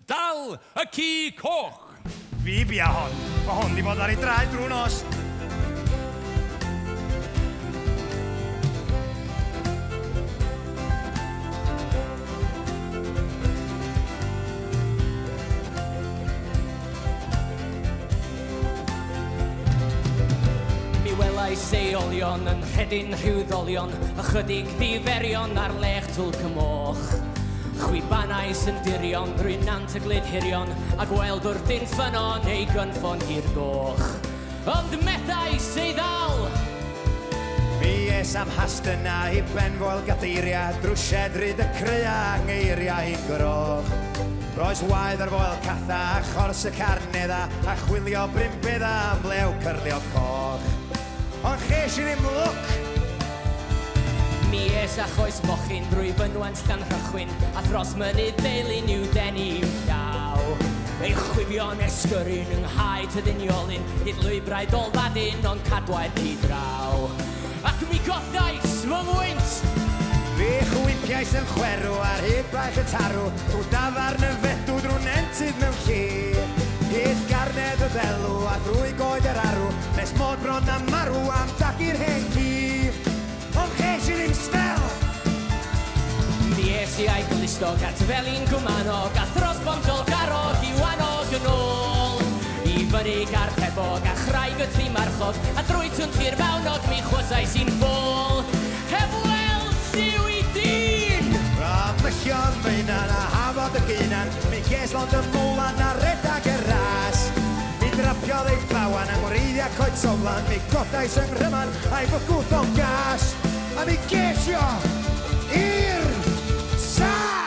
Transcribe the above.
Dal y ci coch. Fi bia hon. Mae hon di bod ar ei draed drwy nos. Mi welai seolion yn rhedyn rhywddolion, ychydig ddiferion ar lech tŵl cymoch. Chwibannau sy'n dirion drwy nant y glid hirion, a gweld wrthyn ffynon neu gynffon hir goch. Ond meddai sydd ddal! Mi es am hastyna i benfol gadeiriau, drwsied ryd y creu a ngeiria i'n groch. Roes waedd ar foel catha a chors y carnedda, a chwilio brimbedda am lew cyrlio coch. Ond ches i ddim lwc. Mi es a choes mochyn drwy fynwant llan rhychwyn, a thros mynydd ddeilyn i'w denu i'w llaw. Ei chwifio'n esgyrun yng nghaed y ddiniolyn, hyd lwybrau dolfadyn ond cadwaeth i draw. Ac mi gothais fy mwynt! Fi chwypiais yn chwerw ar hyd braich y tarw, drwy dafarn y fedw drwy nentydd mewn lle. Hyd garnedd y ddelw a drwy goed yr arw, nes mod bron am marw am dagu'r hen gif. Ond ches i ddim stel! Mi es i a'i glistog at felin gwmanog, a thros bomdol garog i wanog yn ôl. I fyny garthebog a chraig y tri marchog, a drwy twntir fawnog mi chwysau sy'n ffôl. Heb weld yw i dyn! Myllio'n feinan a hafod y gynan, mi geslond y mwlan a redag y ras. Mi drapiodd ei llawan a ngwreiddia coed soflan, mi godais yng Nghyman a'i bygwth o'n gas. A mi gesio i'r sas!